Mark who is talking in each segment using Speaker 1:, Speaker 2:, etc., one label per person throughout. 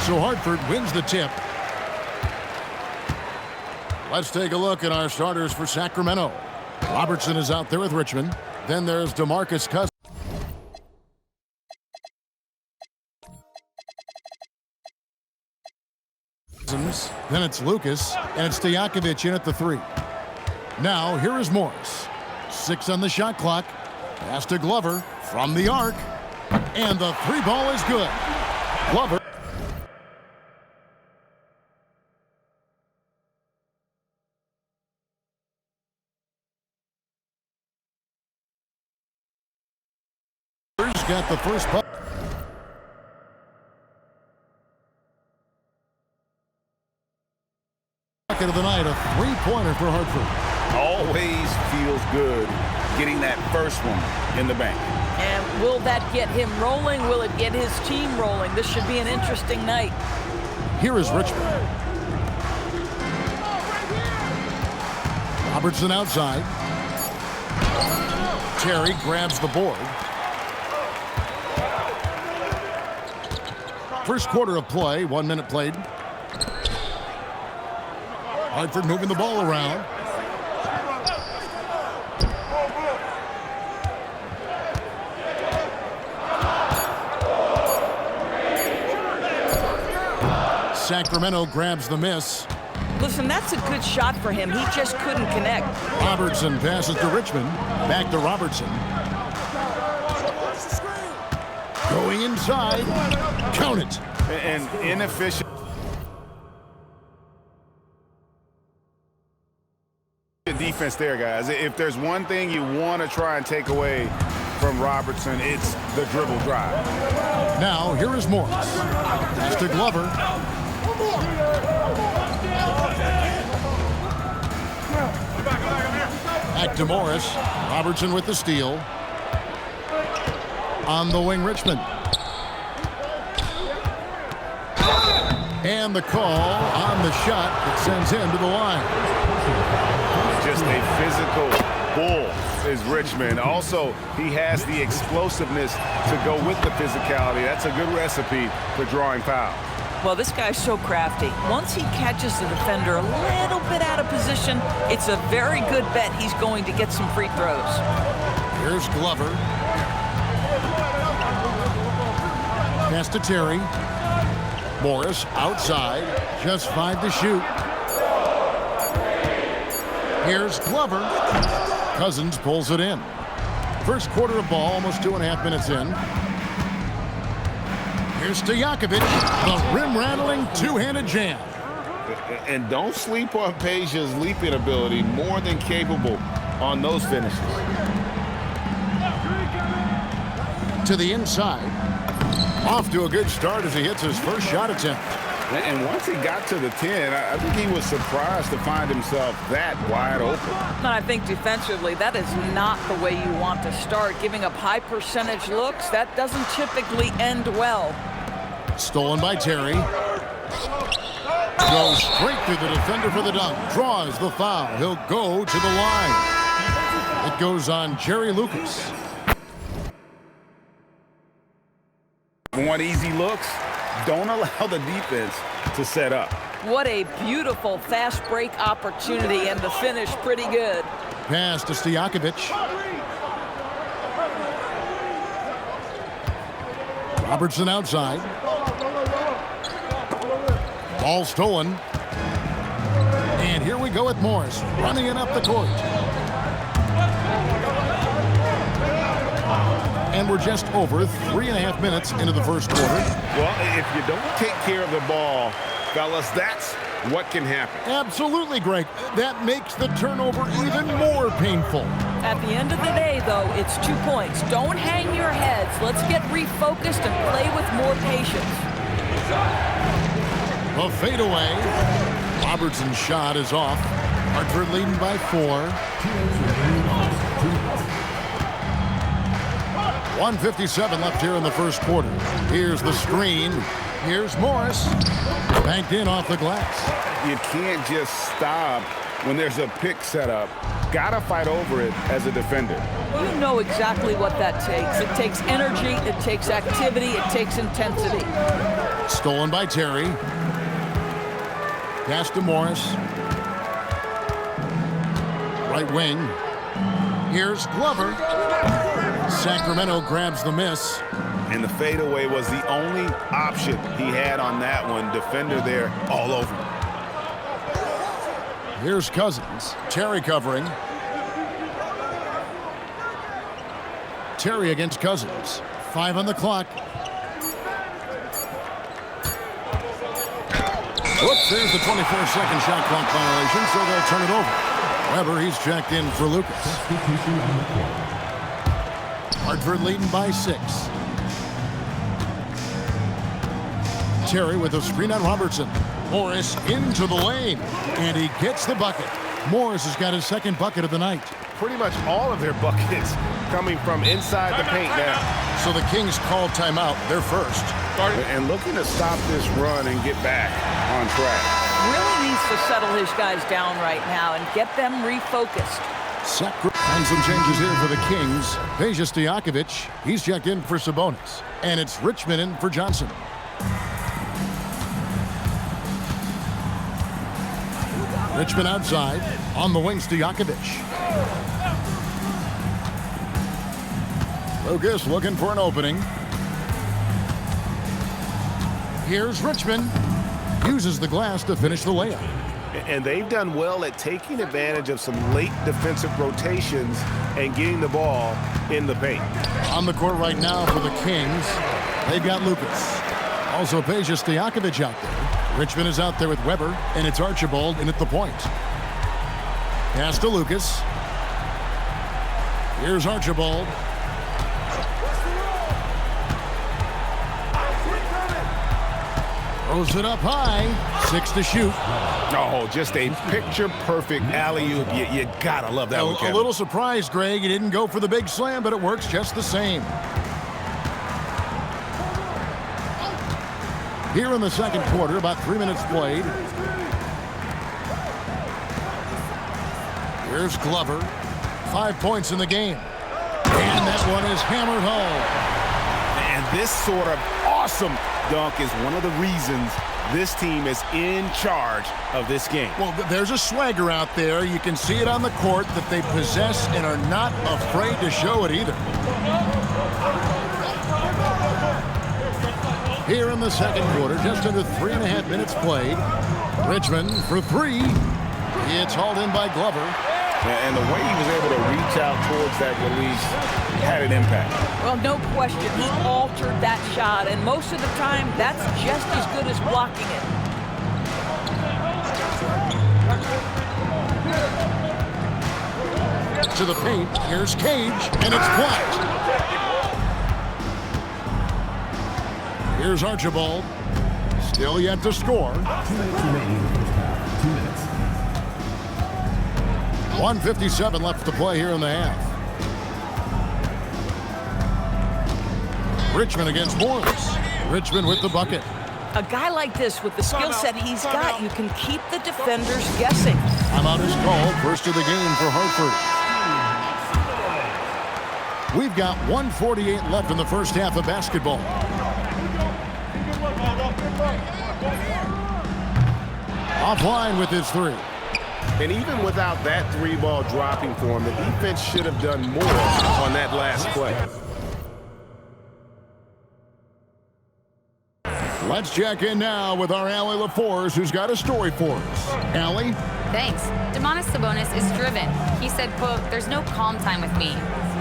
Speaker 1: So Hartford wins the tip. Let's take a look at our starters for Sacramento. Robertson is out there with Richmond. Then there's DeMarcus Cousins. Then it's Lucas, and it's Stojakovic in at the 3. Now, here is Morris. 6 on the shot clock. Pass to Glover from the arc. And the 3 ball is good. Glover. Got the first puck. Of the night, a 3-pointer for Hartford.
Speaker 2: Always feels good getting that first one in the bank.
Speaker 3: And will that get him rolling? Will it get his team rolling? This should be an interesting night.
Speaker 1: Here is Richmond. Robertson outside. Terry grabs the board. First quarter of play, 1 minute played. Hartford moving the ball around. Sacramento grabs the miss.
Speaker 3: Listen, that's a good shot for him. He just couldn't connect.
Speaker 1: Robertson passes to Richmond. Back to Robertson. Going inside. Count it.
Speaker 2: And inefficient. Defense there, guys. If there's one thing you want to try and take away from Robertson, it's the dribble drive.
Speaker 1: Now, here is Morris. Pass to Glover. Back to Morris. Robertson with the steal. On the wing, Richmond. And the call on the shot that sends him to the line.
Speaker 2: Just a physical bull is Richmond. Also, he has the explosiveness to go with the physicality. That's a good recipe for drawing fouls.
Speaker 3: Well, this guy's so crafty. Once he catches the defender a little bit out of position, it's a very good bet he's going to get some free throws.
Speaker 1: Here's Glover. Pass to Terry. Morris outside. Just 5 to shoot. Here's Glover. Cousins pulls it in. First quarter of ball, almost 2.5 minutes in. Here's Stojakovic, the rim-rattling two-handed jam.
Speaker 2: And don't sleep on Peja's leaping ability. More than capable on those finishes.
Speaker 1: To the inside. Off to a good start as he hits his first shot attempt.
Speaker 2: And once he got to the 10, I think he was surprised to find himself that wide open.
Speaker 3: And I think defensively, that is not the way you want to start. Giving up high percentage looks, that doesn't typically end well.
Speaker 1: Stolen by Terry. Goes straight through the defender for the dunk. Draws the foul. He'll go to the line. It goes on Jerry Lucas.
Speaker 2: Want easy looks? Don't allow the defense to set up.
Speaker 3: What a beautiful fast break opportunity, and the finish pretty good.
Speaker 1: Pass to Stojakovic. Robertson outside. Ball stolen. And here we go with Morris running it up the court. And we're just over 3.5 minutes into the first quarter.
Speaker 2: Well, if you don't take care of the ball, fellas, that's what can happen.
Speaker 1: Absolutely, Greg. That makes the turnover even more painful.
Speaker 3: At the end of the day, though, it's 2 points. Don't hang your heads. Let's get refocused and play with more patience.
Speaker 1: A fadeaway. Robertson's shot is off. Hartford leading by 4. 1:57 left here in the first quarter. Here's the screen. Here's Morris. Banked in off the glass.
Speaker 2: You can't just stop when there's a pick set up. Gotta fight over it as a defender.
Speaker 3: You know exactly what that takes. It takes energy, it takes activity, it takes intensity.
Speaker 1: Stolen by Terry. Pass to Morris. Right wing. Here's Glover. Sacramento grabs the miss.
Speaker 2: And the fadeaway was the only option he had on that one. Defender there all over him.
Speaker 1: Here's Cousins. Terry covering. Terry against Cousins. 5 on the clock. Whoops, there's the 24-second shot clock violation, so they'll turn it over. Weber, he's checked in for Lucas. Hartford leading by 6. Terry with a screen on Robertson. Morris into the lane, and he gets the bucket. Morris has got his second bucket of the night.
Speaker 2: Pretty much all of their buckets coming from inside the paint now.
Speaker 1: So the Kings call timeout. They're first.
Speaker 2: And looking to stop this run and get back on track.
Speaker 3: Really needs to settle his guys down right now and get them refocused.
Speaker 1: And some changes here for the Kings. Peja Stojakovic, he's checked in for Sabonis. And it's Richmond in for Johnson. Richmond outside. On the wing, Stojakovic. Lucas looking for an opening. Here's Richmond. Uses the glass to finish the layup.
Speaker 2: And they've done well at taking advantage of some late defensive rotations and getting the ball in the paint.
Speaker 1: On the court right now for the Kings, they've got Lucas. Also Peja Stojakovic out there. Richmond is out there with Weber, and it's Archibald in at the point. Pass to Lucas. Here's Archibald. Throws it up high. 6 to shoot.
Speaker 2: Oh, just a picture-perfect alley-oop. You gotta love that one, Kevin.
Speaker 1: A little surprised, Greg. He didn't go for the big slam, but it works just the same. Here in the second quarter, about 3 minutes played. Here's Glover. 5 points in the game. And that one is hammered home.
Speaker 2: And this sort of awesome dunk is one of the reasons this team is in charge of this game.
Speaker 1: Well, there's a swagger out there. You can see it on the court that they possess and are not afraid to show it either. Here in the second quarter, just under 3.5 minutes played. Richmond for 3. It's hauled in by Glover.
Speaker 2: And the way he was able to reach out towards that release had an impact.
Speaker 3: Well, no question. He altered that shot, and most of the time, that's just as good as blocking it.
Speaker 1: To the paint. Here's Cage, and it's blocked. Here's Archibald. Still yet to score.
Speaker 4: 2 minutes remaining. 2 minutes.
Speaker 1: 1:57 left to play here in the half. Richmond against Morris. Richmond with the bucket.
Speaker 3: A guy like this, with the skill set he's got, you can keep the defenders guessing.
Speaker 1: Timeout is called. First of the game for Hartford. We've got 1:48 left in the first half of basketball. Offline with his 3.
Speaker 2: And even without that 3-ball dropping for him, the defense should have done more on that last play.
Speaker 1: Let's check in now with our Allie LaForce, who's got a story for us. Allie?
Speaker 5: Thanks. Domantas Sabonis is driven. He said, quote, "There's no calm time with me.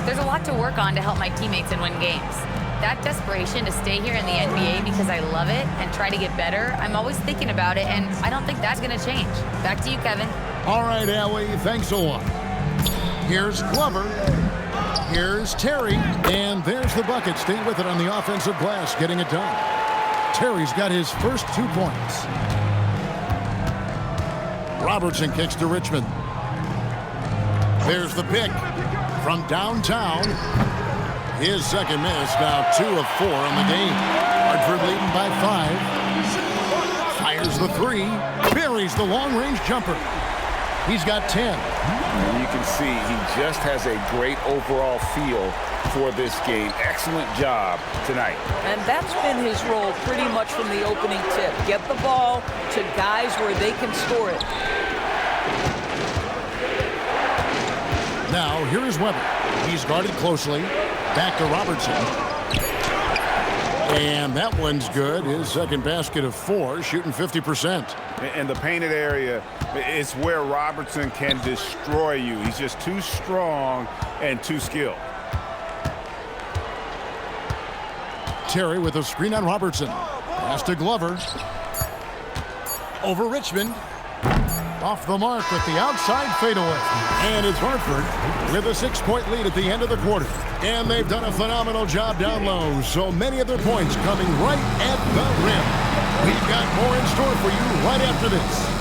Speaker 5: There's a lot to work on to help my teammates and win games. That desperation to stay here in the NBA because I love it and try to get better, I'm always thinking about it, and I don't think that's going to change." Back to you, Kevin.
Speaker 1: All right, Allie, thanks a lot. Here's Glover. Here's Terry. And there's the bucket. Stay with it on the offensive glass, getting it done. Terry's got his first 2 points. Robertson kicks to Richmond. There's the pick from downtown. His second miss, now 2 of 4 on the game. Hartford leading by 5. Fires the 3. Buries the long-range jumper. He's got 10.
Speaker 2: And you can see he just has a great overall feel for this game. Excellent job tonight.
Speaker 3: And that's been his role pretty much from the opening tip. Get the ball to guys where they can score it.
Speaker 1: Now, here is Weber. He's guarded closely. Back to Robertson. And that one's good. His second basket of 4, shooting 50%.
Speaker 2: And the painted area is where Robertson can destroy you. He's just too strong and too skilled.
Speaker 1: Terry with a screen on Robertson. Pass to Glover. Over Richmond. Off the mark with the outside fadeaway. And it's Hartford with a 6-point lead at the end of the quarter. And they've done a phenomenal job down low. So many of their points coming right at the rim. We've got more in store for you right after this.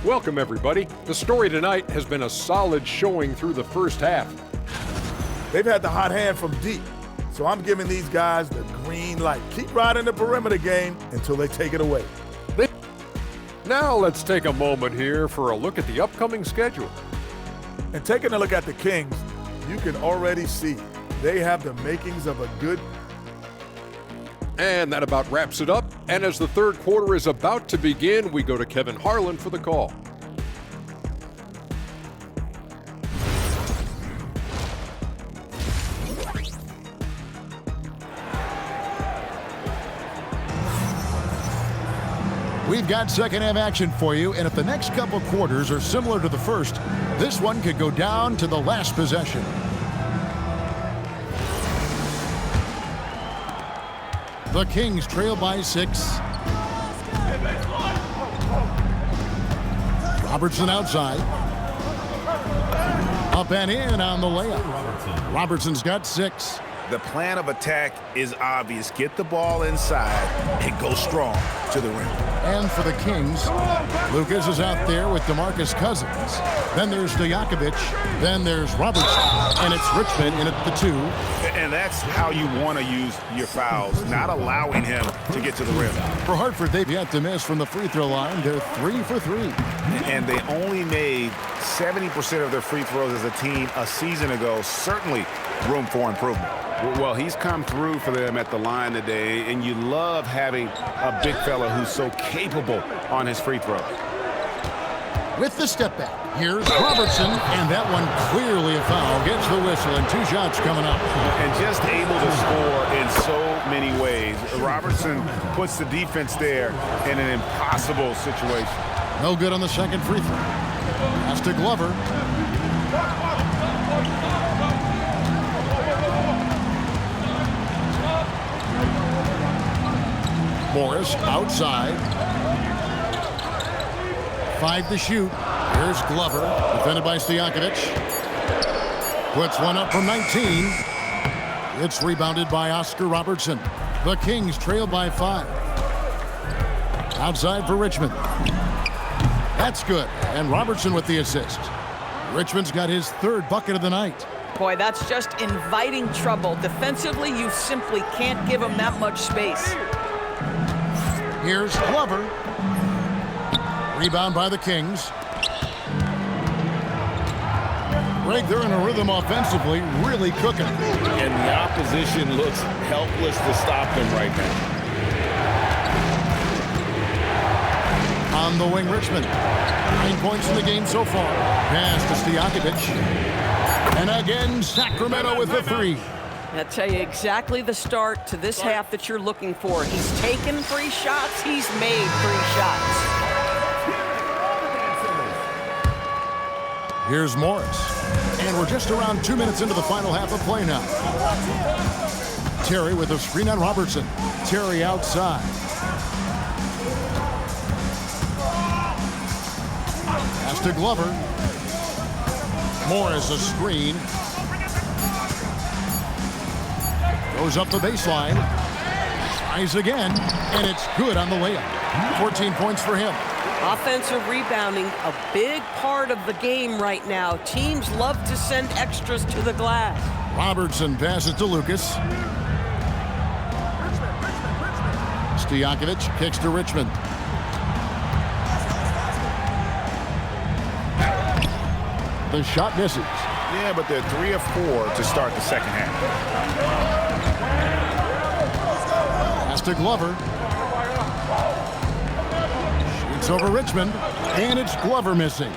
Speaker 6: Welcome, everybody. The story tonight has been a solid showing through the first half.
Speaker 7: They've had the hot hand from deep, so I'm giving these guys the green light. Keep riding the perimeter game until they take it away.
Speaker 6: Now let's take a moment here for a look at the upcoming schedule.
Speaker 7: And taking a look at the Kings, you can already see they have the makings of a good.
Speaker 6: And that about wraps it up. And as the third quarter is about to begin, we go to Kevin Harlan for the call.
Speaker 1: We've got second half action for you, and if the next couple quarters are similar to the first, this one could go down to the last possession. The Kings trail by 6. Robertson outside. Up and in on the layup. Robertson's got 6.
Speaker 2: The plan of attack is obvious. Get the ball inside and go strong to the rim.
Speaker 1: And for the Kings, Lucas is out there with DeMarcus Cousins. Then there's Stojakovic. Then there's Robertson. And it's Richmond in at the 2.
Speaker 2: And that's how you want to use your fouls, not allowing him to get to the rim.
Speaker 1: For Hartford, they've yet to miss from the free throw line. They're 3 for 3.
Speaker 2: And they only made 70% of their free throws as a team a season ago. Certainly room for improvement. Well, he's come through for them at the line today, and you love having a big fella who's so capable on his free throws.
Speaker 1: With the step back, here's Robertson, and that one clearly a foul. Gets the whistle, and 2 shots coming up.
Speaker 2: And just able to score in so many ways. Robertson puts the defense there in an impossible situation.
Speaker 1: No good on the second free throw. Pass to Glover. Morris outside. 5 to shoot. Here's Glover, defended by Stojakovic. Puts one up from 19. It's rebounded by Oscar Robertson. The Kings trail by 5. Outside for Richmond. That's good. And Robertson with the assist. Richmond's got his 3rd bucket of the night.
Speaker 3: Boy, that's just inviting trouble. Defensively, you simply can't give him that much space.
Speaker 1: Here's Glover. Rebound by the Kings. Greg, they're in a rhythm offensively, really cooking.
Speaker 2: And the opposition looks helpless to stop them right now.
Speaker 1: On the wing, Richmond. 9 points in the game so far. Pass to Stojakovic. And again, Sacramento with the 3.
Speaker 3: I'll tell you exactly the start to this half that you're looking for. He's taken 3 shots. He's made 3 shots.
Speaker 1: Here's Morris. And we're just around 2 minutes into the final half of play now. Terry with a screen on Robertson. Terry outside. Pass to Glover. Morris a screen. Goes up the baseline. Tries again. And it's good on the layup. 14 points for him.
Speaker 8: Offensive rebounding, a big part of the game right now. Teams love to send extras to the glass.
Speaker 1: Robertson passes to Lucas. Stojakovic kicks to Richmond. The shot misses.
Speaker 2: Yeah, but they're 3 of 4 to start the second half.
Speaker 1: Pass to Glover. Shoots over Richmond, and it's Glover missing.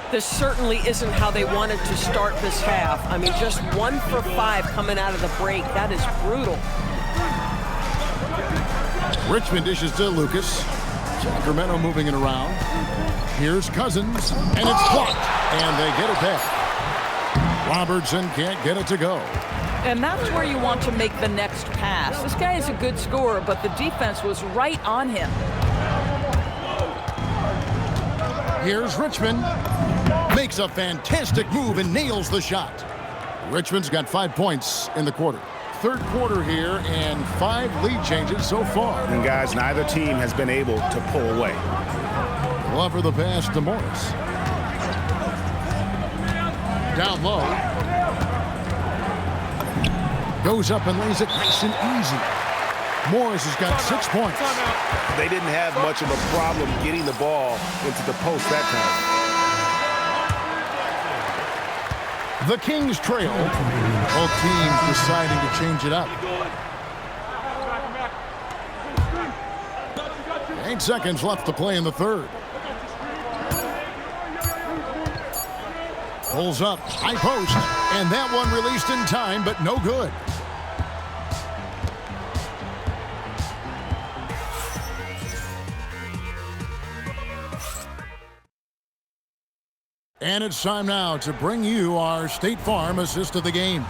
Speaker 8: This certainly isn't how they wanted to start this half. I mean, just 1 for 5 coming out of the break. That is brutal.
Speaker 1: Richmond dishes to Lucas. Sacramento moving it around. Here's Cousins, and it's blocked, and they get it back. Robertson can't get it to go.
Speaker 3: And that's where you want to make the next pass. This guy is a good scorer, but the defense was right on him.
Speaker 1: Here's Richmond. Makes a fantastic move and nails the shot. Richmond's got 5 points in the quarter. Third quarter here, and 5 lead changes so far.
Speaker 2: And guys, neither team has been able to pull away.
Speaker 1: Glover the pass to Morris. Down low. Goes up and lays it nice and easy. Morris has got 6 points.
Speaker 2: They didn't have much of a problem getting the ball into the post that time.
Speaker 1: The Kings trail. Both teams deciding to change it up. 8 seconds left to play in the third. Pulls up, high post, and that one released in time, but no good. And it's time now to bring you our State Farm assist of the game.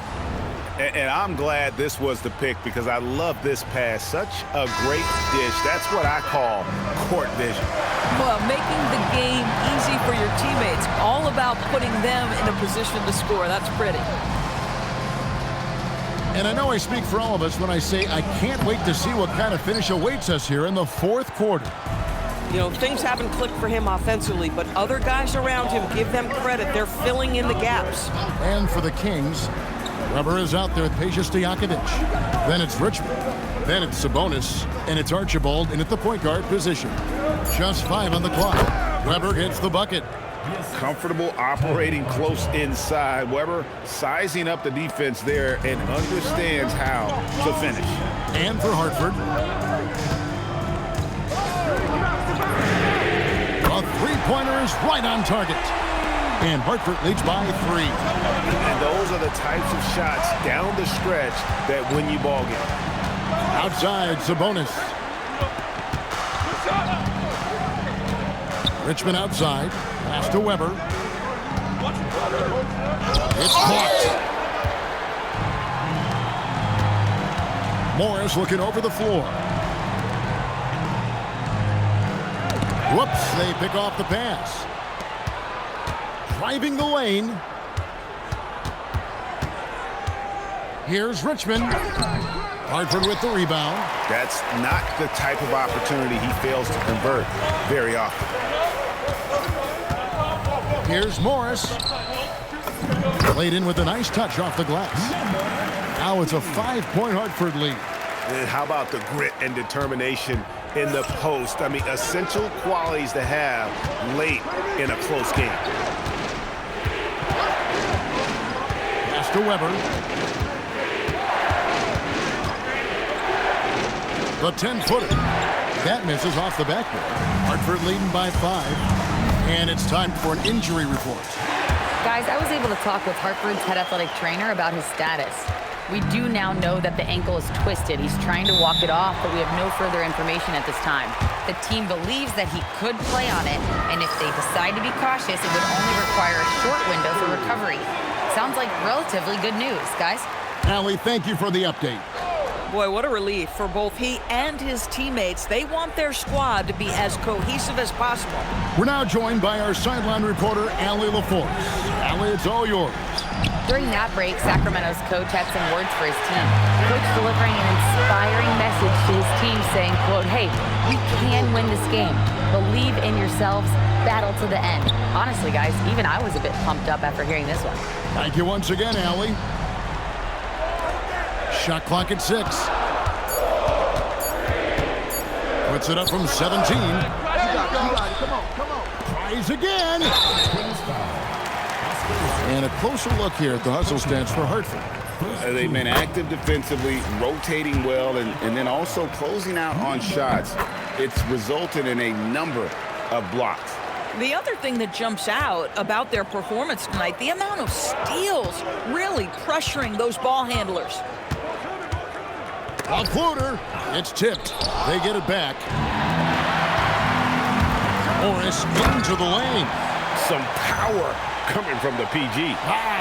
Speaker 2: And I'm glad this was the pick because I love this pass. Such a great dish. That's what I call court vision.
Speaker 3: Well, making the game easy for your teammates. All about putting them in a position to score. That's pretty.
Speaker 1: And I know I speak for all of us when I say I can't wait to see what kind of finish awaits us here in the fourth quarter.
Speaker 8: You know, things haven't clicked for him offensively, but other guys around him, give them credit. They're filling in the gaps.
Speaker 1: And for the Kings, Weber is out there with Peja Stojakovic. Then it's Richmond. Then it's Sabonis. And it's Archibald in at the point guard position. Just 5 on the clock. Weber gets the bucket.
Speaker 2: Comfortable operating close inside. Weber sizing up the defense there and understands how to finish.
Speaker 1: And for Hartford, a three-pointer is right on target. And Hartford leads by 3.
Speaker 2: And those are the types of shots down the stretch that win you ball game.
Speaker 1: Outside, Sabonis. Richmond outside. Pass to Weber. It's blocked. Morris looking over the floor. Whoops, they pick off the pass. Driving the lane. Here's Richmond. Hartford with the rebound.
Speaker 2: That's not the type of opportunity he fails to convert very often.
Speaker 1: Here's Morris. Played in with a nice touch off the glass. Now it's a 5-point Hartford lead.
Speaker 2: And how about the grit and determination in the post? I mean, essential qualities to have late in a close game.
Speaker 1: Pass to Weber. The 10-footer. That misses off the backboard. Hartford leading by 5. And it's time for an injury report.
Speaker 5: Guys, I was able to talk with Hartford's head athletic trainer about his status. We do now know that the ankle is twisted. He's trying to walk it off, but we have no further information at this time. The team believes that he could play on it, and if they decide to be cautious, it would only require a short window for recovery. Sounds like relatively good news, guys.
Speaker 1: Allie, thank you for the update.
Speaker 3: Boy, what a relief for both he and his teammates. They want their squad to be as cohesive as possible.
Speaker 1: We're now joined by our sideline reporter, Allie LaForce. Allie, it's all yours.
Speaker 5: During that break, Sacramento's coach had some words for his team. Coach delivering an inspiring message to his team saying, quote, "Hey, we can win this game. Believe in yourselves. Battle to the end." Honestly, guys, even I was a bit pumped up after hearing this one.
Speaker 1: Thank you once again, Allie. Shot clock at 6. Puts it up from 17. Tries again. And a closer look here at the hustle stats for Hartford.
Speaker 2: They've been active defensively, rotating well, and then also closing out on shots. It's resulted in a number of blocks.
Speaker 3: The other thing that jumps out about their performance tonight, the amount of steals really pressuring those ball handlers.
Speaker 1: A floater. It's tipped. They get it back. Morris into the lane.
Speaker 2: Some power coming from the PG.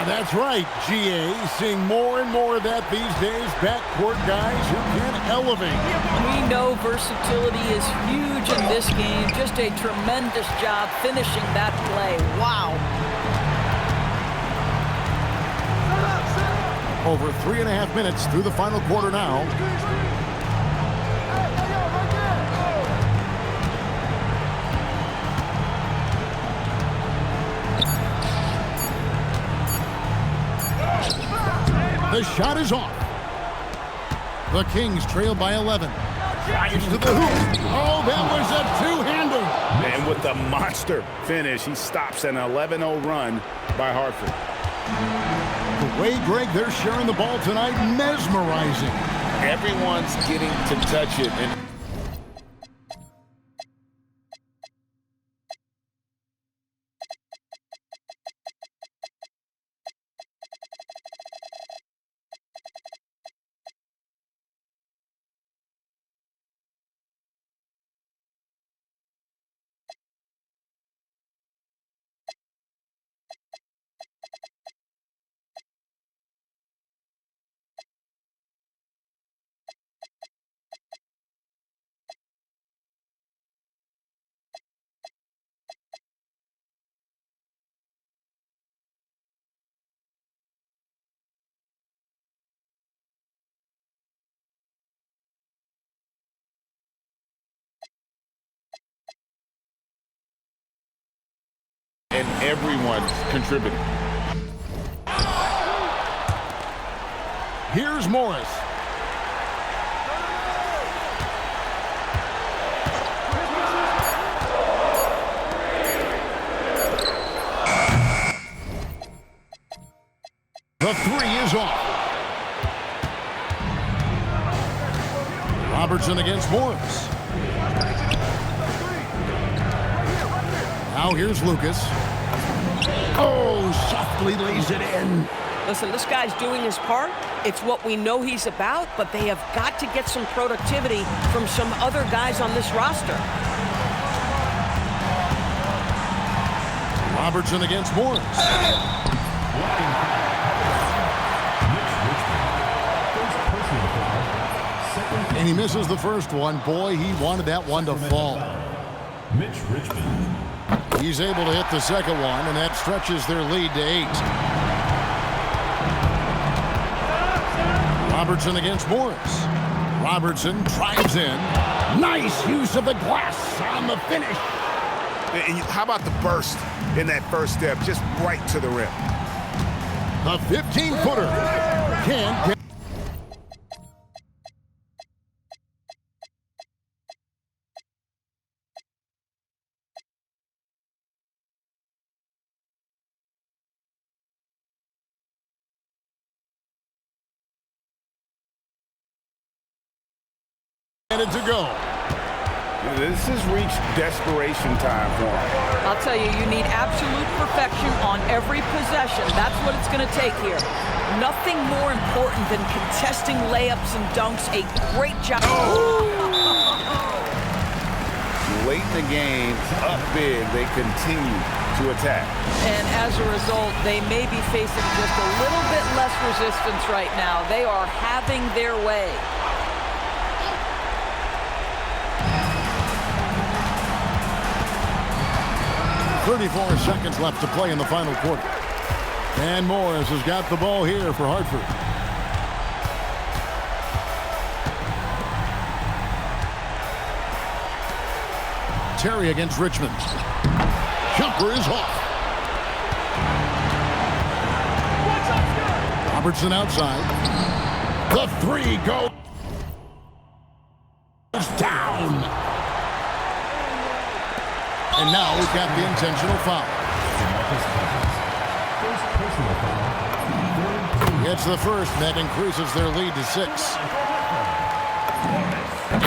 Speaker 1: That's right, GA. Seeing more and more of that these days. Backcourt guys who can elevate.
Speaker 3: We know versatility is huge in this game. Just a tremendous job finishing that play. Wow.
Speaker 1: Over 3.5 minutes through the final quarter now. The shot is off. The Kings trail by 11. Drives to the hoop. Oh, that was a two-hander.
Speaker 2: And with the monster finish, he stops an 11-0 run by Hartford.
Speaker 1: The way, Greg, they're sharing the ball tonight, mesmerizing.
Speaker 2: Everyone's getting to touch it. And everyone's contributing.
Speaker 1: Here's Morris. The three is off. Robertson against Morris. Now here's Lucas. Oh, softly lays it in.
Speaker 8: Listen, this guy's doing his part. It's what we know he's about, but they have got to get some productivity from some other guys on this roster.
Speaker 1: Robertson against Morris. And he misses the first one. Boy, he wanted that one to fall.
Speaker 4: Mitch Richmond.
Speaker 1: He's able to hit the second one, and that stretches their lead to 8. Robertson against Morris. Robertson drives in. Nice use of the glass on the finish.
Speaker 2: And how about the burst in that first step, just right to the rim?
Speaker 1: The 15-footer can't get. To go.
Speaker 2: This has reached desperation time for him.
Speaker 3: I'll tell you, you need absolute perfection on every possession. That's what it's going to take here. Nothing more important than contesting layups and dunks. A great job.
Speaker 2: Oh. Late in the game, up big, they continue to attack.
Speaker 3: And as a result, they may be facing just a little bit less resistance right now. They are having their way.
Speaker 1: 34 seconds left to play in the final quarter. And Morris has got the ball here for Hartford. Terry against Richmond. Jumper is off. Robertson outside. The three goes down. And now we've got the intentional foul. It's the first, and that increases their lead to 6.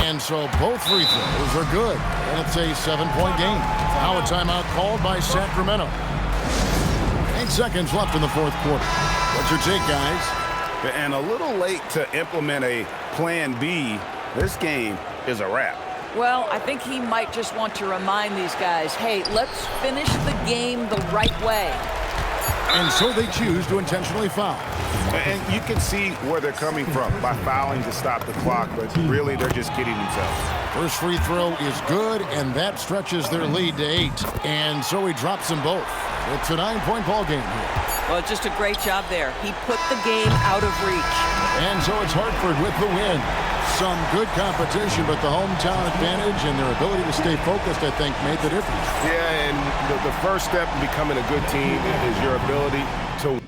Speaker 1: And so both free throws are good, and it's a 7-point game. Now a timeout called by Sacramento. 8 seconds left in the fourth quarter. What's your take, guys?
Speaker 2: And a little late to implement a plan B. This game is a wrap.
Speaker 3: Well, I think he might just want to remind these guys, hey, let's finish the game the right way.
Speaker 1: And so they choose to intentionally foul.
Speaker 2: And you can see where they're coming from by fouling to stop the clock, but really they're just kidding themselves.
Speaker 1: First free throw is good, and that stretches their lead to 8. And so he drops them both. It's a 9-point ball game here.
Speaker 3: Well, just a great job there. He put the game out of reach.
Speaker 1: And so it's Hartford with the win. Some good competition, but the hometown advantage and their ability to stay focused, I think, made the difference.
Speaker 2: Yeah, and the first step in becoming a good team is your ability to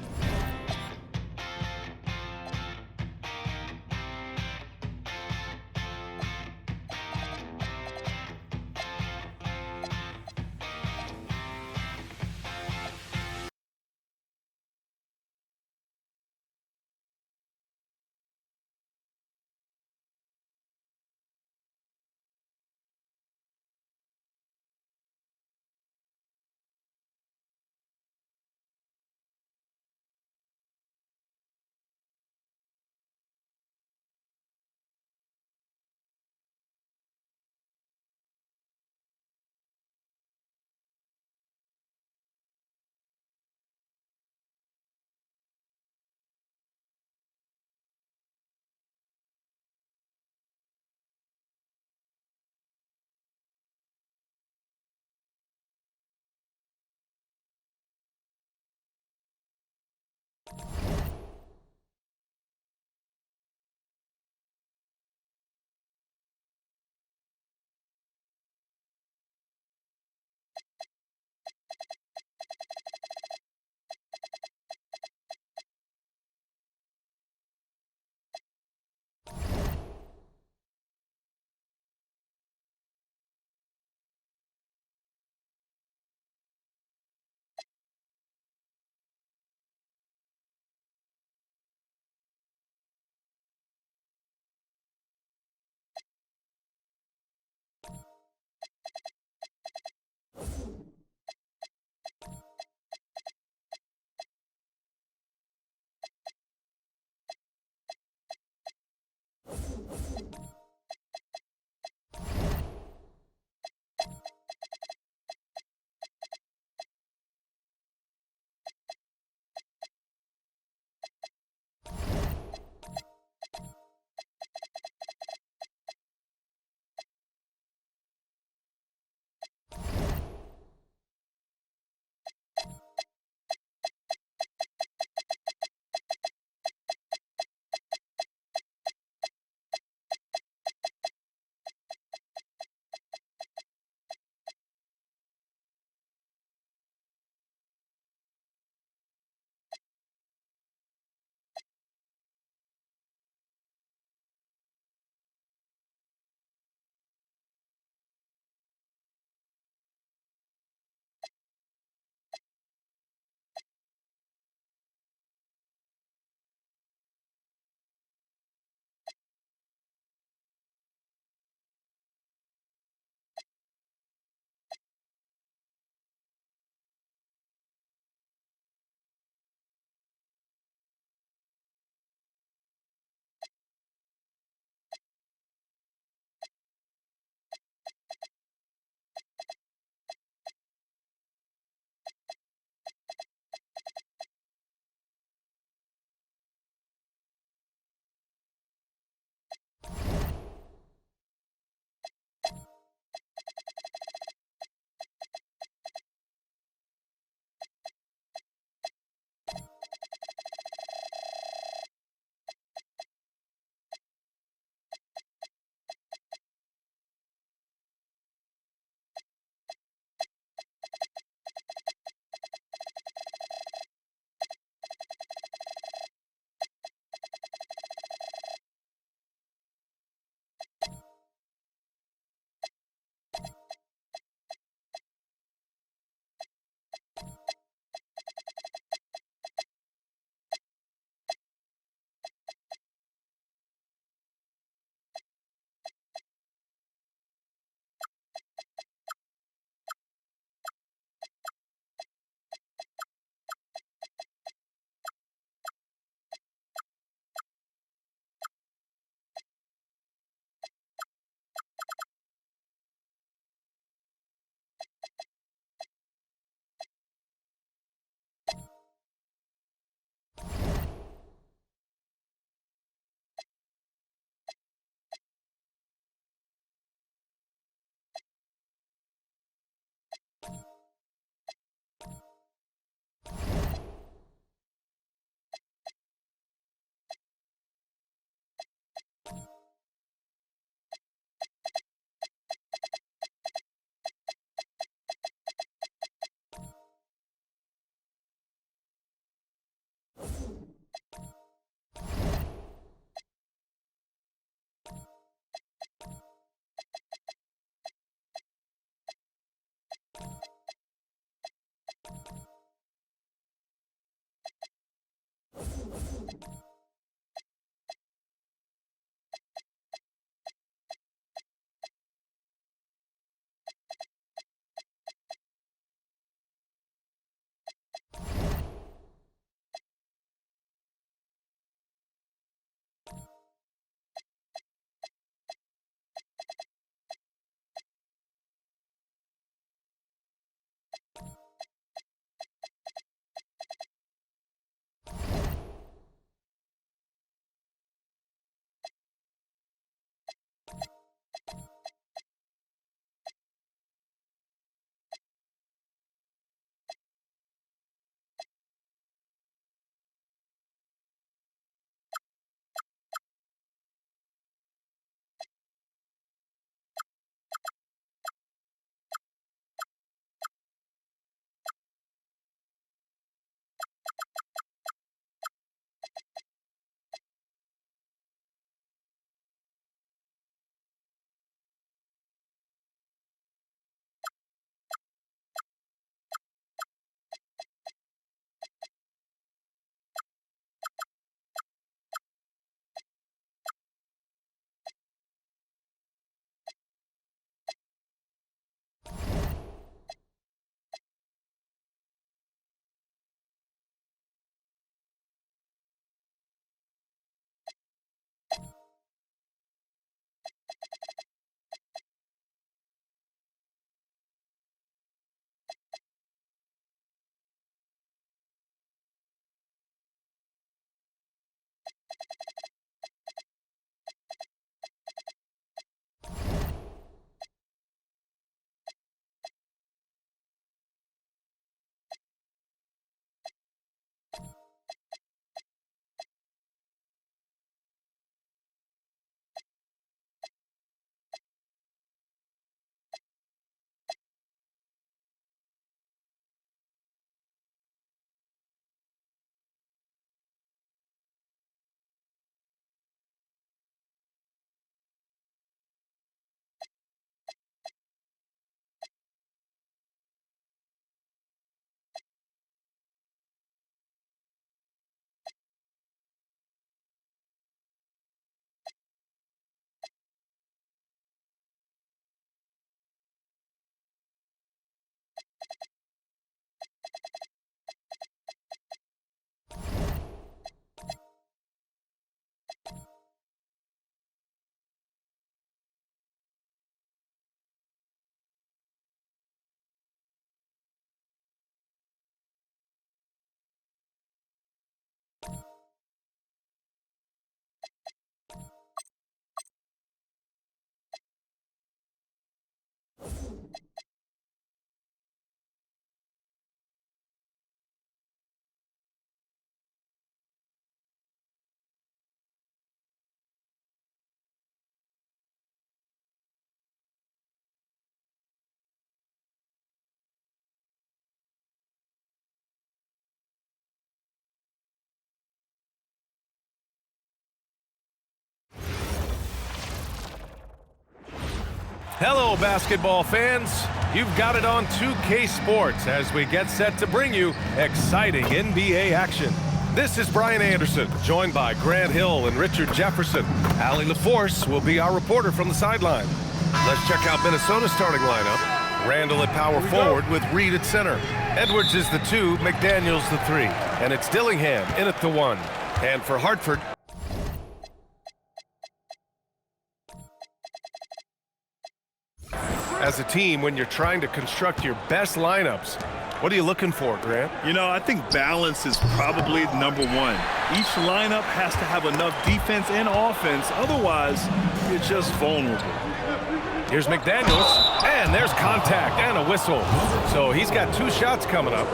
Speaker 9: Hello, basketball fans. You've got it on 2K Sports as we get set to bring you exciting NBA action. This is Brian Anderson, joined by Grant Hill and Richard Jefferson. Allie LaForce will be our reporter from the sideline. Let's check out Minnesota's starting lineup. Randall at power forward with Reed at center. Edwards is the 2, McDaniels the 3. And it's Dillingham in at the 1. And for Hartford, as a team, when you're trying to construct your best lineups, what are you looking for, Grant?
Speaker 10: You know, I think balance is probably number one. Each lineup has to have enough defense and offense. Otherwise, you're just vulnerable.
Speaker 9: Here's McDaniels, and there's contact and a whistle. So he's got 2 shots coming up.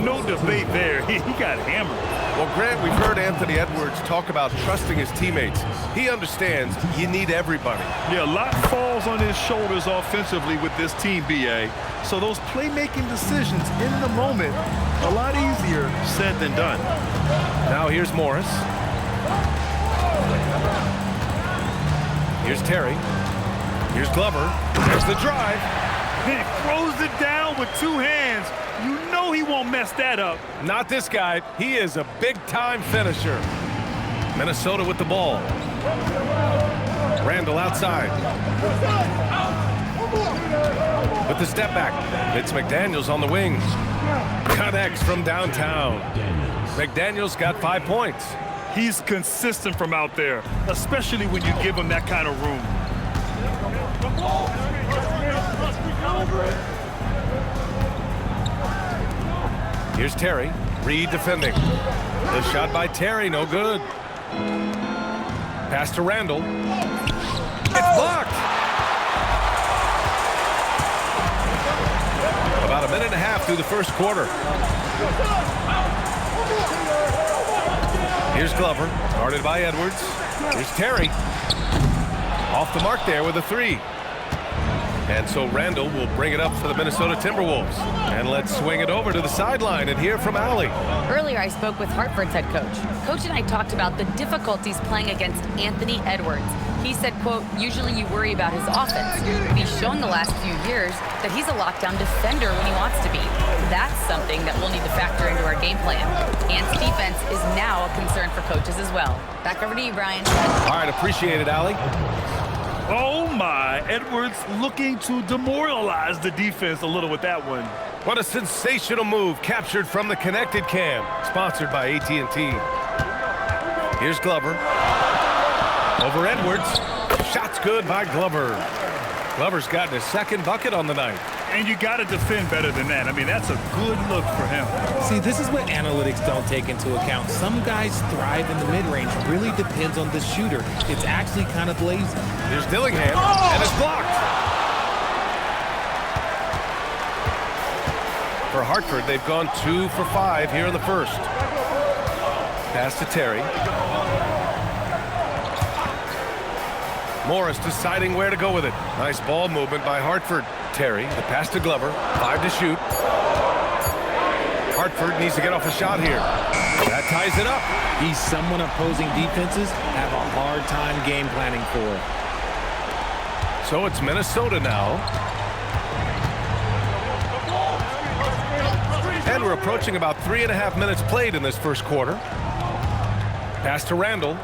Speaker 10: No debate there. He got hammered.
Speaker 9: Well, Grant, we've heard Anthony Edwards talk about trusting his teammates. He understands you need everybody.
Speaker 10: Yeah, a lot falls on his shoulders offensively with this team, B.A. So those playmaking decisions in the moment, a lot easier said than done.
Speaker 9: Now here's Morris. Here's Terry. Here's Glover. There's the drive.
Speaker 10: He throws it down with 2 hands. You know he won't mess that up.
Speaker 9: Not this guy. He is a big-time finisher. Minnesota with the ball. Randall outside. With the step back. It's McDaniels on the wing. Connects from downtown. McDaniels got 5 points.
Speaker 10: He's consistent from out there, especially when you give him that kind of room.
Speaker 9: Here's Terry. Reed defending. The shot by Terry, no good. Pass to Randall. It's blocked. About a minute and a half through the first quarter. Here's Glover, guarded by Edwards. Here's Terry. Off the mark there with a 3. And so Randall will bring it up for the Minnesota Timberwolves. And let's swing it over to the sideline and hear from Allie.
Speaker 5: Earlier, I spoke with Hartford's head coach. Coach and I talked about the difficulties playing against Anthony Edwards. He said, quote, usually you worry about his offense. But he's shown the last few years that he's a lockdown defender when he wants to be. That's something that we'll need to factor into our game plan. Ant's defense is now a concern for coaches as well. Back over to you, Brian.
Speaker 9: All right, appreciate it, Allie.
Speaker 10: Oh my, Edwards looking to demoralize the defense a little with that one.
Speaker 9: What a sensational move captured from the Connected Cam, sponsored by AT&T. Here's Glover. Over Edwards. Shot's good by Glover. Glover's gotten his 2nd bucket on the night.
Speaker 10: And you got to defend better than that. I mean, that's a good look for him.
Speaker 11: See, this is what analytics don't take into account. Some guys thrive in the mid-range. Really depends on the shooter. It's actually kind of lazy.
Speaker 9: Here's Dillingham, and it's blocked. For Hartford, they've gone 2 for 5 here in the first. Pass to Terry. Morris deciding where to go with it. Nice ball movement by Hartford. Terry, the pass to Glover. 5 to shoot. Hartford needs to get off a shot here. That ties it up.
Speaker 11: He's someone opposing defenses have a hard time game planning for.
Speaker 9: So it's Minnesota now. And we're approaching about 3.5 minutes played in this first quarter. Pass to Randall.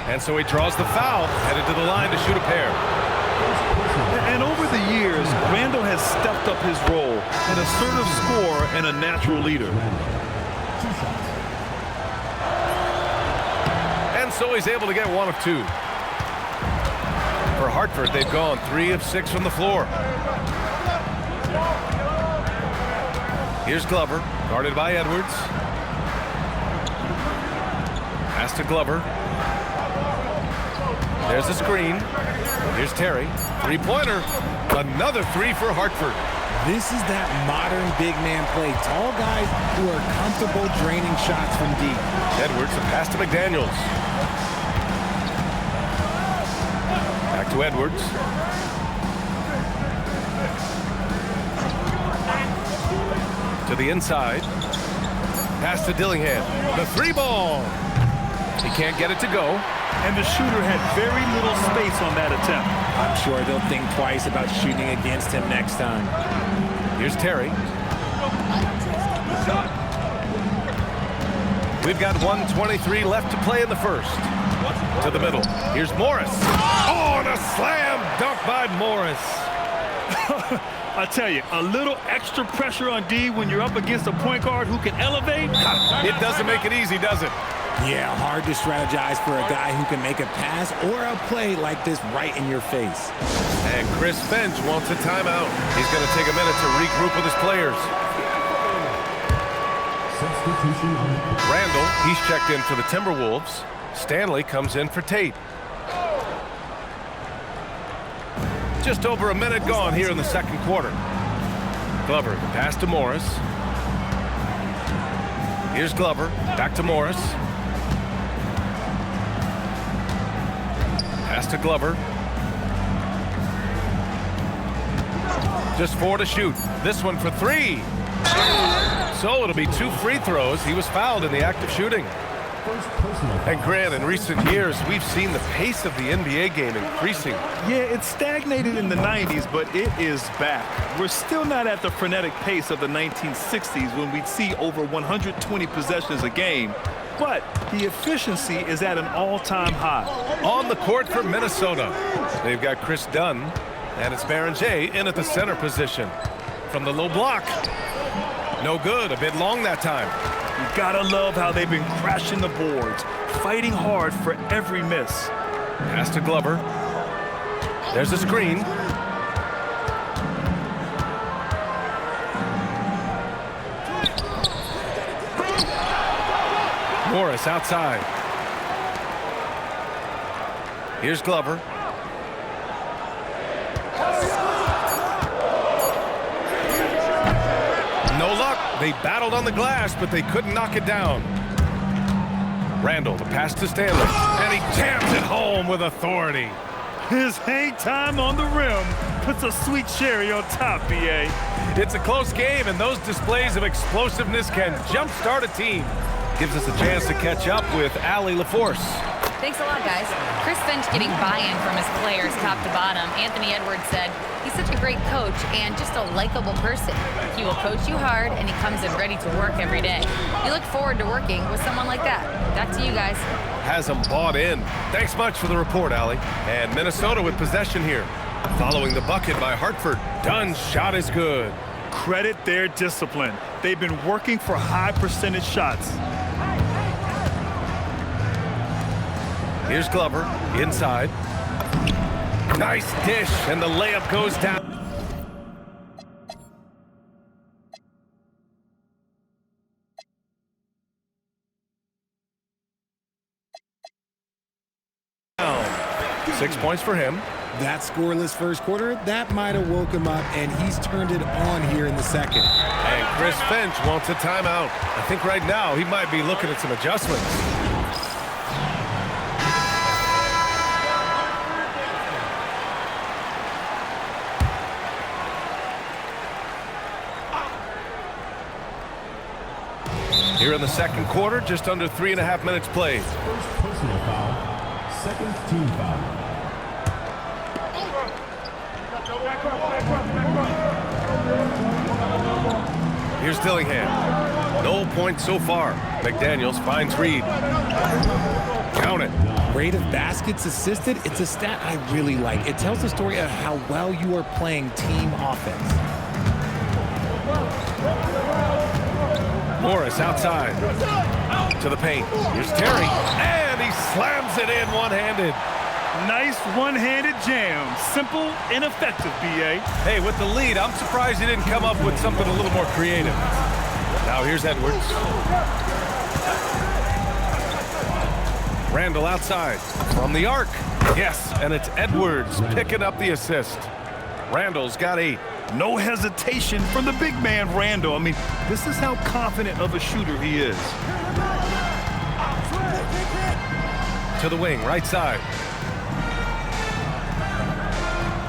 Speaker 9: And so he draws the foul, headed to the line to shoot a pair.
Speaker 10: And over the years, Randall has stepped up his role, an assertive scorer and a natural leader.
Speaker 9: And so he's able to get 1 of 2. For Hartford, they've gone 3 of 6 from the floor. Here's Glover, guarded by Edwards. Pass to Glover. There's the screen. Here's Terry. 3-pointer. Another 3 for Hartford.
Speaker 11: This is that modern big man play. Tall guys who are comfortable draining shots from deep.
Speaker 9: Edwards, a pass to McDaniels. Back to Edwards. To the inside. Pass to Dillingham. The 3 ball. He can't get it to go.
Speaker 10: And the shooter had very little space on that attempt.
Speaker 11: I'm sure they'll think twice about shooting against him next time.
Speaker 9: Here's Terry. We've got 1:23 left to play in the first. To the middle. Here's Morris. Oh, and a slam dunk by Morris.
Speaker 10: I tell you, a little extra pressure on D when you're up against a point guard who can elevate.
Speaker 9: It doesn't make it easy, does it?
Speaker 11: Yeah, hard to strategize for a guy who can make a pass or a play like this right in your face.
Speaker 9: And Chris Finch wants a timeout. He's going to take a minute to regroup with his players. Randall, he's checked in for the Timberwolves. Stanley comes in for Tate. Just over a minute gone here in the second quarter. Glover, the pass to Morris. Here's Glover, back to Morris. Pass to Glover. Just 4 to shoot. This one for 3. So it'll be 2 free throws. He was fouled in the act of shooting. And Grant, in recent years, we've seen the pace of the NBA game increasing.
Speaker 10: Yeah, it stagnated in the 90s, but it is back. We're still not at the frenetic pace of the 1960s when we'd see over 120 possessions a game. But the efficiency is at an all-time high.
Speaker 9: On the court for Minnesota, they've got Chris Dunn, and it's Berenger in at the center position. From the low block. No good, a bit long that time.
Speaker 10: You gotta love how they've been crashing the boards, fighting hard for every miss.
Speaker 9: Pass to Glover. There's a screen. Morris outside. Here's Glover. No luck. They battled on the glass, but they couldn't knock it down. Randall, the pass to Stanley, and he jams it home with authority.
Speaker 10: His hang time on the rim puts a sweet cherry on top, B.A.
Speaker 9: It's a close game, and those displays of explosiveness can jumpstart a team. Gives us a chance to catch up with Allie LaForce.
Speaker 5: Thanks a lot, guys. Chris Finch getting buy-in from his players top to bottom. Anthony Edwards said, he's such a great coach and just a likable person. He will coach you hard, and he comes in ready to work every day. You look forward to working with someone like that. Back to you guys.
Speaker 9: Has them bought in. Thanks much for the report, Allie. And Minnesota with possession here. Following the bucket by Hartford. Dunn's shot is good.
Speaker 10: Credit their discipline. They've been working for high percentage shots.
Speaker 9: Here's Glover, inside. Nice dish, and the layup goes down. Six points for him.
Speaker 11: That scoreless first quarter, that might have woke him up, and he's turned it on here in the second.
Speaker 9: And Chris Finch wants a timeout. I think right now he might be looking at some adjustments. Here in the second quarter, just under 3.5 minutes played.
Speaker 4: First personal foul, second team foul.
Speaker 9: Here's Dillingham. No points so far. McDaniels finds Reed. Count it.
Speaker 11: Rate of baskets assisted, it's a stat I really like. It tells the story of how well you are playing team offense.
Speaker 9: Morris outside. To the paint. Here's Terry. And he slams it in one-handed.
Speaker 10: Nice one-handed jam. Simple and effective, B.A.
Speaker 9: Hey, with the lead, I'm surprised he didn't come up with something a little more creative. Now here's Edwards. Randall outside. From the arc. Yes, and it's Edwards picking up the assist. Randall's got 8.
Speaker 10: No hesitation from the big man, Randall. I mean, this is how confident of a shooter he is.
Speaker 9: To the wing, right side.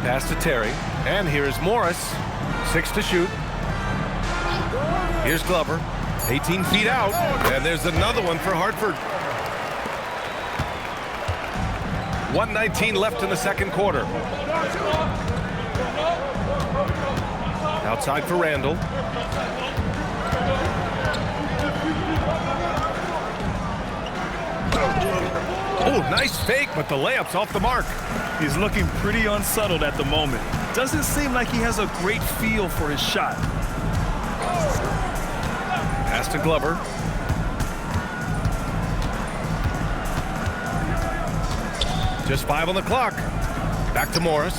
Speaker 9: Pass to Terry. And here's Morris. 6 to shoot. Here's Glover. 18 feet out. And there's another one for Hartford. 1:19 left in the second quarter. Outside for Randall. Oh, nice fake, but the layup's off the mark.
Speaker 10: He's looking pretty unsettled at the moment. Doesn't seem like he has a great feel for his shot.
Speaker 9: Pass to Glover. Just 5 on the clock. Back to Morris.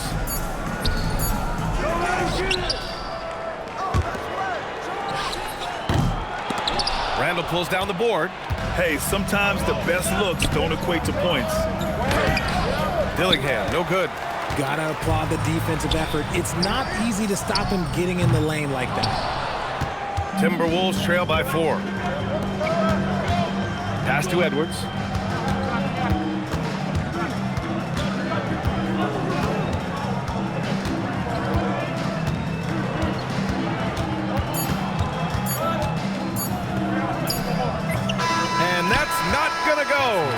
Speaker 9: Randall pulls down the board.
Speaker 10: Hey, sometimes the best looks don't equate to points.
Speaker 9: Dillingham, no good.
Speaker 11: Gotta applaud the defensive effort. It's not easy to stop him getting in the lane like that.
Speaker 9: Timberwolves trail by 4. Pass to Edwards. And that's not gonna go.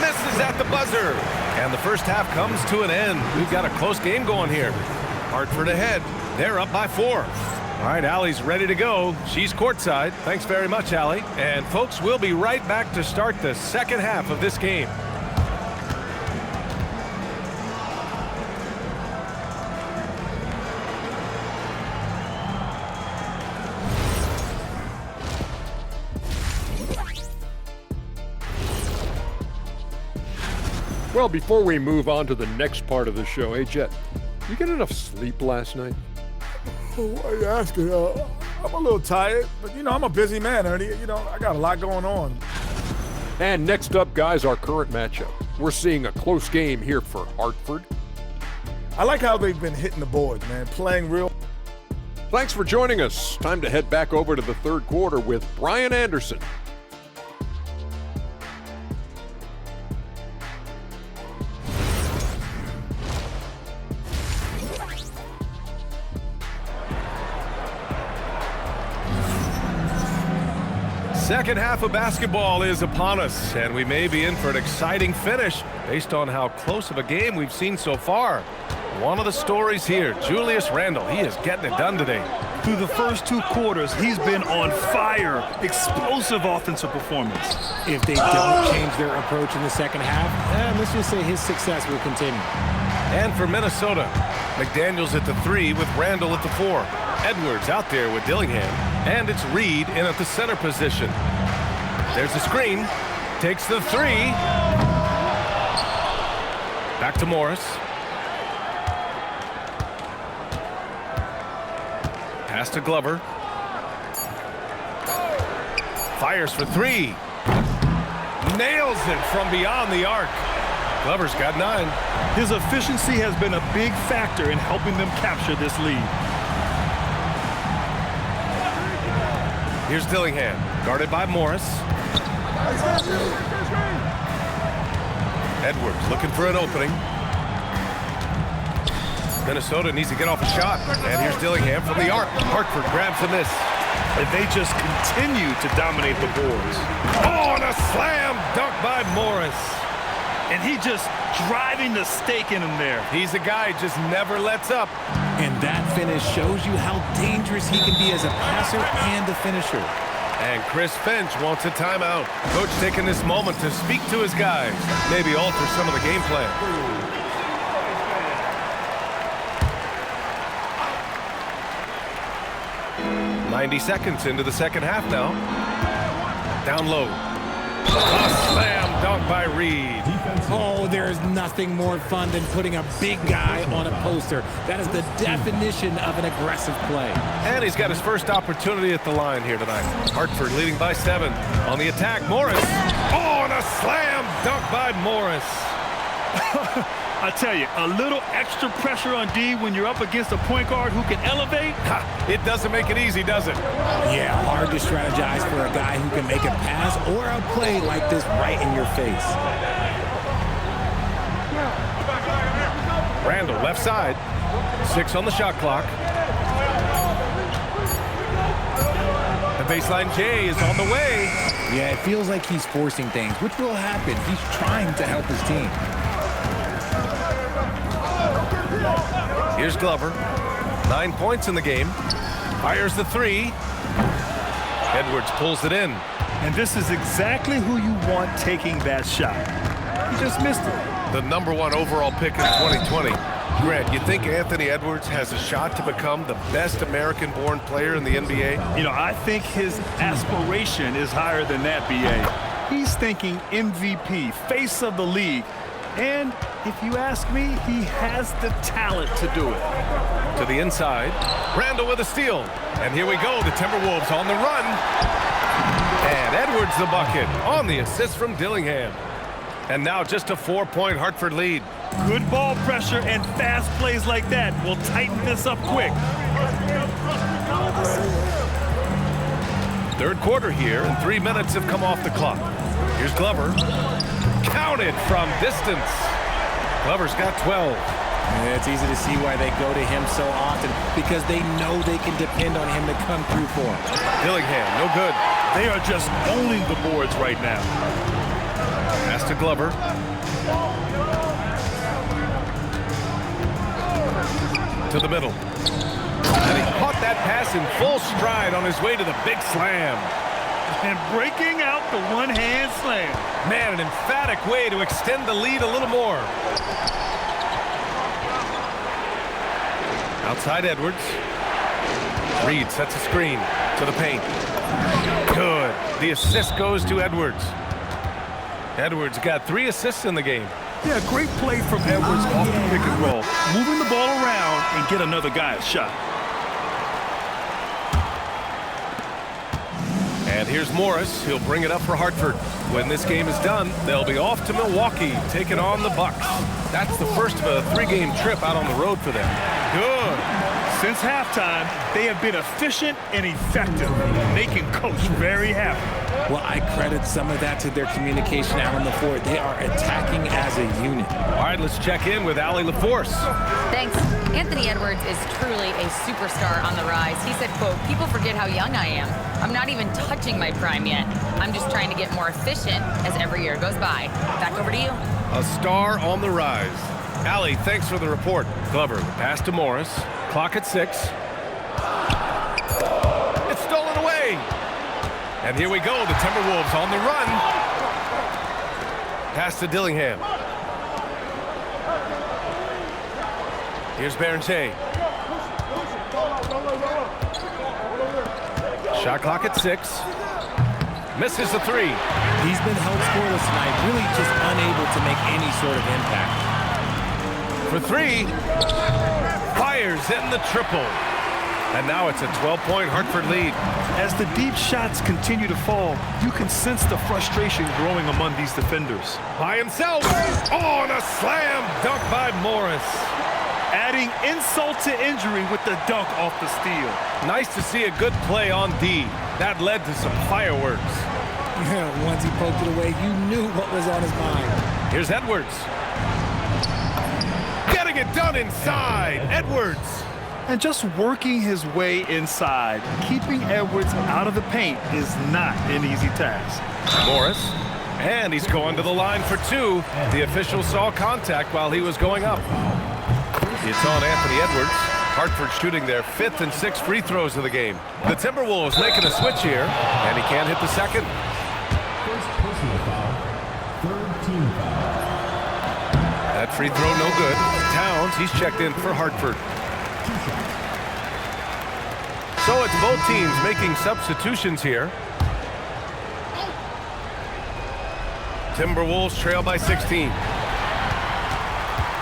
Speaker 9: Misses at the buzzer. And the first half comes to an end. We've got a close game going here. Hartford ahead. They're up by 4. All right, Allie's ready to go. She's courtside. Thanks very much, Allie. And folks, we'll be right back to start the second half of this game.
Speaker 6: Well, before we move on to the next part of the show, hey, Jet, you get enough sleep last night?
Speaker 7: Why are you asking? I'm a little tired, but, I'm a busy man, Ernie. I got a lot going on.
Speaker 6: And next up, guys, our current matchup. We're seeing a close game here for Hartford.
Speaker 7: I like how they've been hitting the boards, man, playing real.
Speaker 6: Thanks for joining us. Time to head back over to the third quarter with Brian Anderson.
Speaker 9: Second half of basketball is upon us, and we may be in for an exciting finish based on how close of a game we've seen so far. One of the stories here, Julius Randle, he is getting it done today.
Speaker 10: Through the first 2 quarters, he's been on fire. Explosive offensive performance.
Speaker 11: If they don't change their approach in the second half, let's just say his success will continue.
Speaker 9: And for Minnesota, McDaniels at the 3 with Randall at the 4. Edwards out there with Dillingham. And it's Reed in at the center position. There's the screen. Takes the 3. Back to Morris. Pass to Glover. Fires for 3. Nails it from beyond the arc. Glover's got 9.
Speaker 10: His efficiency has been a big factor in helping them capture this lead.
Speaker 9: Here's Dillingham, guarded by Morris. Edwards looking for an opening. Minnesota needs to get off a shot. And here's Dillingham from the arc. Hartford grabs the miss.
Speaker 10: And they just continue to dominate the boards.
Speaker 9: Oh, and a slam dunk by Morris.
Speaker 10: And he just driving the stake in him there.
Speaker 9: He's a guy just never lets up.
Speaker 11: And that finish shows you how dangerous he can be as a passer and a finisher.
Speaker 9: And Chris Finch wants a timeout. Coach taking this moment to speak to his guys. Maybe alter some of the game plan. "90 seconds into the second half now. Down low. A slam dunk by Reed.
Speaker 11: Oh, there's nothing more fun than putting a big guy on a poster. That is the definition of an aggressive play.
Speaker 9: And he's got his first opportunity at the line here tonight. Hartford leading by 7. On the attack, Morris. Oh, and a slam dunk by Morris.
Speaker 10: I tell you, a little extra pressure on D when you're up against a point guard who can elevate.
Speaker 9: It doesn't make it easy, does it?
Speaker 11: Yeah, hard to strategize for a guy who can make a pass or a play like this right in your face.
Speaker 9: Randall, left side. 6 on the shot clock. The baseline J is on the way.
Speaker 11: Yeah, it feels like he's forcing things, which will happen. He's trying to help his team.
Speaker 9: Here's Glover. 9 points in the game. Fires the three. Edwards pulls it in.
Speaker 10: And this is exactly who you want taking that shot. He just missed it.
Speaker 9: The #1 overall pick in 2020. Grant, you think Anthony Edwards has a shot to become the best American-born player in the NBA?
Speaker 10: You know, I think his aspiration is higher than that, B.A. He's thinking MVP, face of the league. And if you ask me, he has the talent to do it.
Speaker 9: To the inside. Randall with a steal. And here we go. The Timberwolves on the run. And Edwards the bucket on the assist from Dillingham. And now just a 4-point Hartford lead.
Speaker 10: Good ball pressure and fast plays like that will tighten this up quick.
Speaker 9: Third quarter here, and 3 minutes have come off the clock. Here's Glover. Counted from distance. Glover's got 12.
Speaker 11: And it's easy to see why they go to him so often, because they know they can depend on him to come through for them.
Speaker 9: Dillingham, no good.
Speaker 10: They are just owning the boards right now.
Speaker 9: Pass to Glover. To the middle. And he caught that pass in full stride on his way to the big slam.
Speaker 10: And breaking out the one-hand slam.
Speaker 9: Man, an emphatic way to extend the lead a little more. Outside Edwards. Reed sets a screen to the paint. Good. The assist goes to Edwards. Edwards got 3 assists in the game.
Speaker 10: Yeah, great play from Edwards off the pick and roll. Moving the ball around and get another guy a shot.
Speaker 9: And here's Morris. He'll bring it up for Hartford. When this game is done, they'll be off to Milwaukee, taking on the Bucks. That's the first of a 3-game trip out on the road for them. Good.
Speaker 10: Since halftime, they have been efficient and effective, making Coach very happy.
Speaker 11: Well, I credit some of that to their communication out on the floor. They are attacking as a unit.
Speaker 9: All right, let's check in with Allie LaForce.
Speaker 5: Thanks. Anthony Edwards is truly a superstar on the rise. He said, quote, "People forget how young I am. I'm not even touching my prime yet. I'm just trying to get more efficient as every year goes by." Back over to you.
Speaker 9: A star on the rise. Allie, thanks for the report. Glover, pass to Morris. Clock at 6. It's stolen away. And here we go, the Timberwolves on the run. Pass to Dillingham. Here's Berentier. Shot clock at 6. Misses the 3.
Speaker 11: He's been held scoreless tonight, really just unable to make any sort of impact.
Speaker 9: For 3. Fires in the triple. And now it's a 12-point Hartford lead.
Speaker 10: As the deep shots continue to fall, you can sense the frustration growing among these defenders.
Speaker 9: By himself. Oh, and a slam dunk by Morris.
Speaker 10: Adding insult to injury with the dunk off the steal.
Speaker 9: Nice to see a good play on D. That led to some fireworks.
Speaker 11: Yeah, once he poked it away, you knew what was on his mind.
Speaker 9: Here's Edwards. Getting it done inside. Edwards.
Speaker 10: And just working his way inside, keeping Edwards out of the paint is not an easy task.
Speaker 9: Morris. And he's going to the line for 2. The official saw contact while he was going up. It's on Anthony Edwards. Hartford shooting their 5th and 6th free throws of the game. The Timberwolves making a switch here, and he can't hit the second.
Speaker 4: First personal foul. Third team foul.
Speaker 9: That free throw no good. Towns, he's checked in for Hartford. So it's both teams making substitutions here. Timberwolves trail by 16.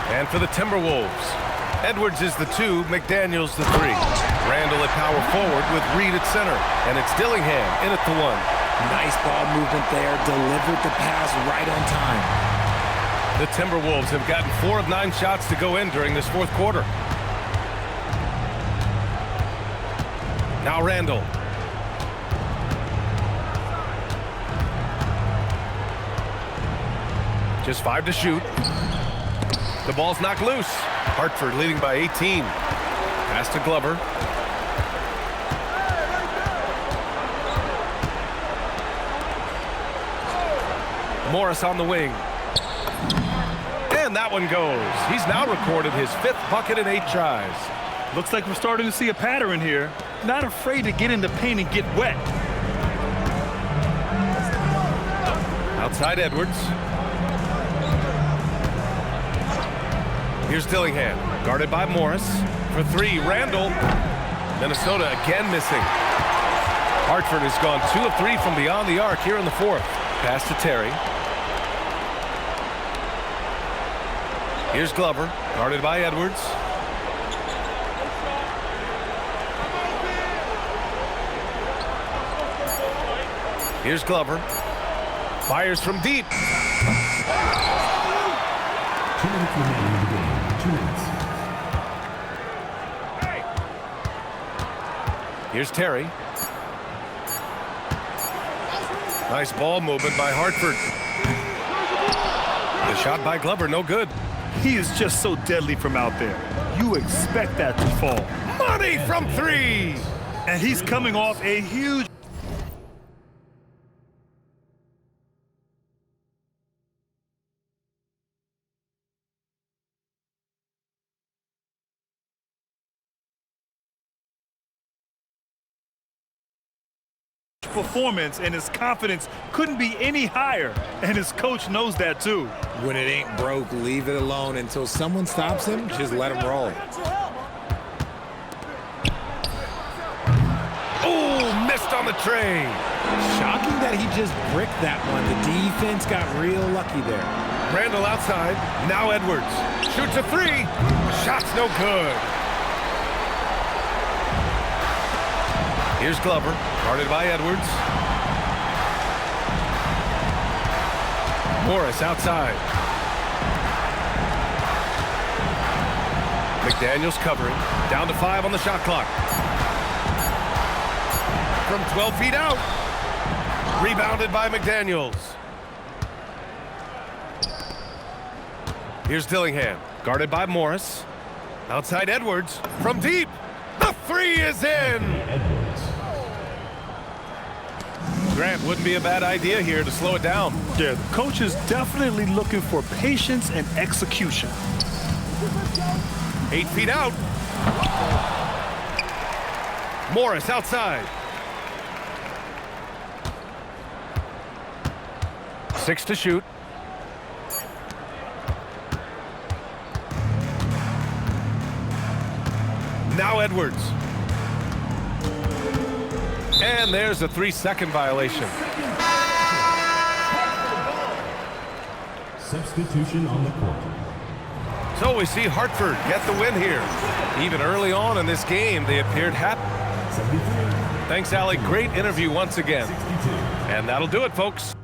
Speaker 9: And for the Timberwolves, Edwards is the 2, McDaniels the 3. Randall at power forward with Reed at center. And it's Dillingham in at the 1.
Speaker 11: Nice ball movement there. Delivered the pass right on time.
Speaker 9: The Timberwolves have gotten 4 of 9 shots to go in during this 4th quarter. Now Randall. Just 5 to shoot. The ball's knocked loose. Hartford leading by 18. Pass to Glover. Morris on the wing. And And that one goes. He's now recorded his 5th bucket in 8 tries.
Speaker 10: Looks like we're starting to see a pattern here. Not afraid to get in the paint and get wet.
Speaker 9: Outside Edwards. Here's Dillingham, guarded by Morris. For 3, Randall. Minnesota again missing. Hartford has gone 2 of 3 from beyond the arc here in the 4th. Pass to Terry. Here's Glover, guarded by Edwards. Here's Glover. Fires from deep.
Speaker 4: 2 minutes remaining in the game. 2 minutes.
Speaker 9: Here's Terry. Nice ball movement by Hartford. The shot by Glover, no good.
Speaker 10: He is just so deadly from out there. You expect that to fall.
Speaker 9: Money from 3.
Speaker 10: And he's coming off a huge performance, and his confidence couldn't be any higher, and his coach knows that too.
Speaker 11: When it ain't broke, leave it alone until someone stops him. Just let him roll.
Speaker 9: Oh, missed on the tray.
Speaker 11: Shocking that he just bricked that one. The defense got real lucky there.
Speaker 9: Randall outside. Now Edwards shoots a 3. Shot's no good. Here's Glover, guarded by Edwards. Morris outside. McDaniels covering. Down to 5 on the shot clock. From 12 feet out. Rebounded by McDaniels. Here's Dillingham, guarded by Morris. Outside Edwards, from deep. The 3 is in. Grant, wouldn't be a bad idea here to slow it down.
Speaker 10: Yeah, the coach is definitely looking for patience and execution.
Speaker 9: 8 feet out. Morris outside. 6 to shoot. Now Edwards. And there's a 3-second violation.
Speaker 4: Substitution on the court.
Speaker 9: So we see Hartford get the win here. Even early on in this game, they appeared happy.
Speaker 4: 73.
Speaker 9: Thanks, Allie. Great interview once again.
Speaker 4: 62.
Speaker 9: And that'll do it, folks.